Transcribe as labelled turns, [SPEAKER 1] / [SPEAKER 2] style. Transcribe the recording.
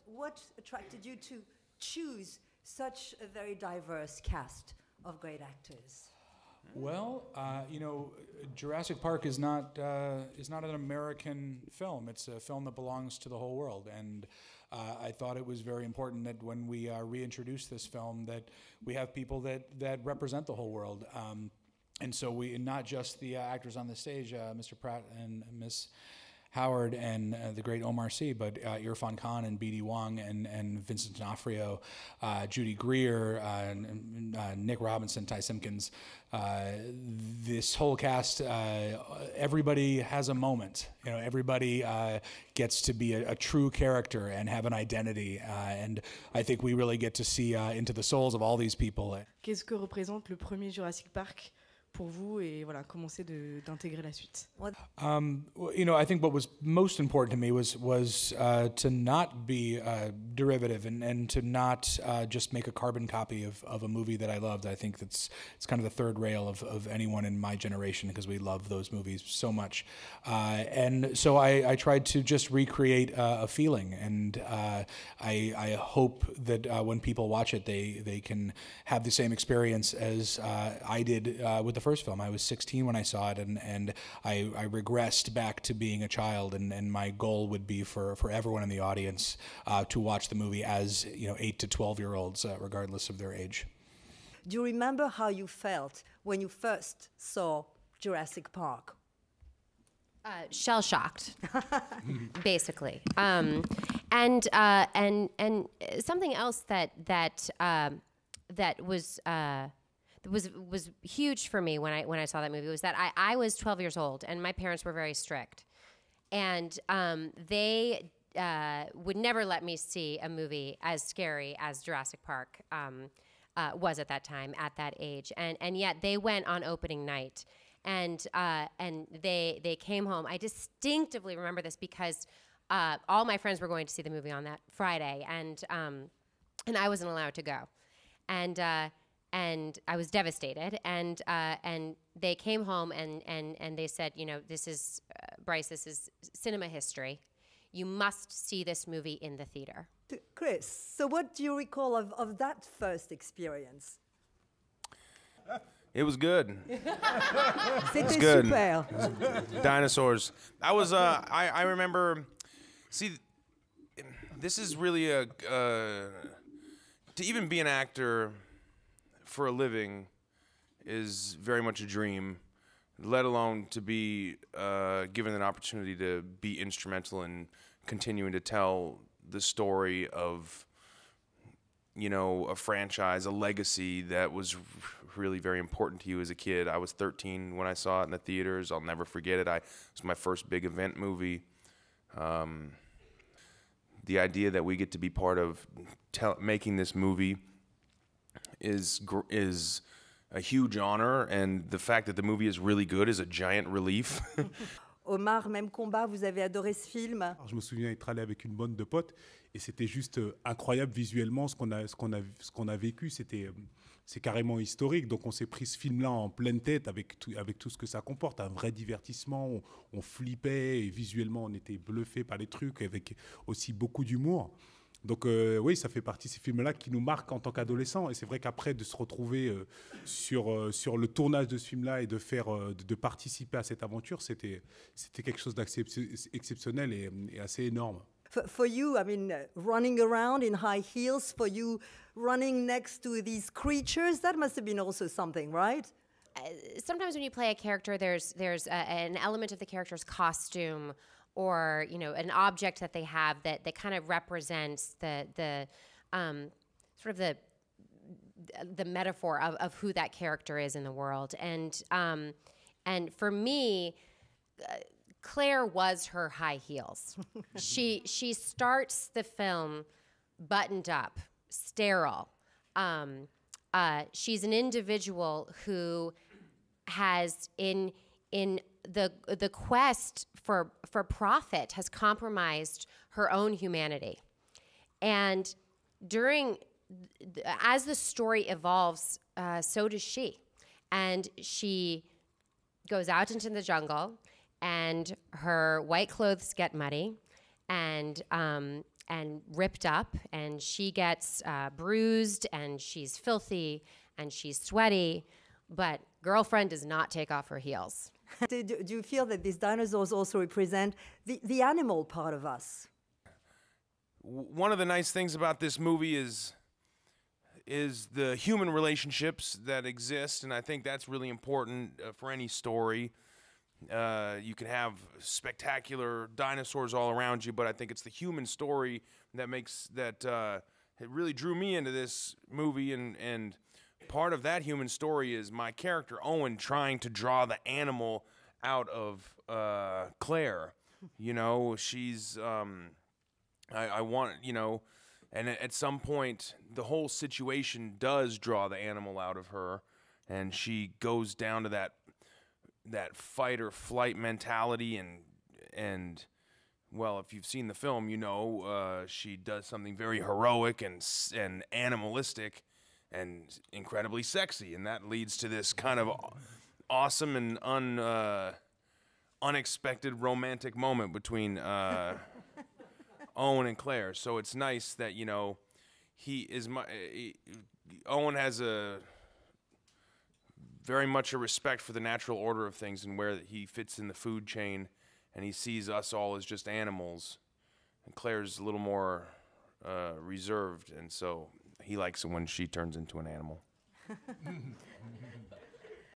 [SPEAKER 1] What attracted you to choose such a very diverse cast of great actors?
[SPEAKER 2] Well, you know, Jurassic Park is not an American film. It's a film that belongs to the whole world, and I thought it was very important that when we reintroduce this film, that we have people that represent the whole world, and so we not just the actors on the stage, Mr. Pratt and Miss Howard and the great Omar Sy, but Irfan Khan and B.D. Wong and Vincent D'Onofrio, Judy Greer, Nick Robinson, Ty Simpkins. This whole cast, everybody has a moment. You know, everybody gets to be a true character and have an identity. And I think we really get to see into the souls of all these people.
[SPEAKER 3] Qu'est-ce que représente le premier Jurassic Park pour vous, et voilà, commencer d'intégrer la suite?
[SPEAKER 2] You know, I think what was most important to me was to not be derivative and to not just make a carbon copy of a movie that I loved. I think it's kind of the third rail of anyone in my generation, because we love those movies so much. And so I tried to just recreate a feeling, and I hope that when people watch it, they can have the same experience as I did with the first film. I was 16 when I saw it, and I regressed back to being a child, and my goal would be for everyone in the audience to watch the movie as, you know, 8 to 12-year-olds, regardless of their age.
[SPEAKER 1] Do you remember how you felt when you first saw Jurassic Park?
[SPEAKER 4] Shell-shocked, basically, and something else that was huge for me when I saw that movie was that I was 12 years old, and my parents were very strict, and they would never let me see a movie as scary as Jurassic Park was at that time, at that age, and yet they went on opening night, and they came home. I distinctively remember this because all my friends were going to see the movie on that Friday, and I wasn't allowed to go, and I was devastated, and they came home and they said, you know, this is, Bryce, this is cinema history. You must see this movie in the theater.
[SPEAKER 1] Chris, so what do you recall of that first experience?
[SPEAKER 5] It was good.
[SPEAKER 1] C'était
[SPEAKER 5] good.
[SPEAKER 1] super.
[SPEAKER 5] Dinosaurs. I remember, see, this is really to even be an actor for a living is very much a dream, let alone to be given an opportunity to be instrumental in continuing to tell the story of, you know, a franchise, a legacy that was really very important to you as a kid. I was 13 when I saw it in the theaters. I'll never forget it. It was my first big event movie. The idea that we get to be part of making this movie is a huge honor, and the fact that the movie is really good is a giant relief.
[SPEAKER 1] Omar, même combat, vous avez adoré ce film?
[SPEAKER 6] Alors, je me souviens être allé avec une bande de potes, et c'était juste incroyable visuellement ce qu'on a vécu. C'est carrément historique, donc on s'est pris ce film-là en pleine tête avec tout ce que ça comporte, un vrai divertissement, on flippait, et visuellement on était bluffé par les trucs, avec aussi beaucoup d'humour. Donc oui, ça fait partie de ces films-là qui nous marquent en tant qu'adolescents. Et c'est vrai qu'après, de se retrouver sur le tournage de ce film-là et de participer à cette aventure, c'était quelque chose d'exceptionnel et assez énorme.
[SPEAKER 1] For you, I mean, running around in high heels, for you running next to these creatures, that must have been also something, right?
[SPEAKER 4] Sometimes when you play a character, there's an element of the character's costume, or, you know, an object that they have that kind of represents the sort of the metaphor of who that character is in the world. And for me, Claire was her high heels. She starts the film buttoned up, sterile. She's an individual who has in the quest for profit has compromised her own humanity. And as the story evolves, so does she. And she goes out into the jungle, and her white clothes get muddy, and and ripped up, and she gets bruised, and she's filthy, and she's sweaty, but girlfriend does not take off her heels.
[SPEAKER 1] Do you feel that these dinosaurs also represent the animal part of us?
[SPEAKER 5] One of the nice things about this movie is the human relationships that exist, and I think that's really important for any story. You can have spectacular dinosaurs all around you, but I think it's the human story that makes that it really drew me into this movie, and part of that human story is my character Owen trying to draw the animal out of Claire. You know, she's I want, you know, and at some point the whole situation does draw the animal out of her, and she goes down to that fight or flight mentality, and well, if you've seen the film, you know she does something very heroic and animalistic and incredibly sexy, and that leads to this kind of awesome and unexpected romantic moment between Owen and Claire. So it's nice that, you know, Owen has very much a respect for the natural order of things and where he fits in the food chain, and he sees us all as just animals. And Claire's a little more reserved, and so he likes it when she turns into an animal.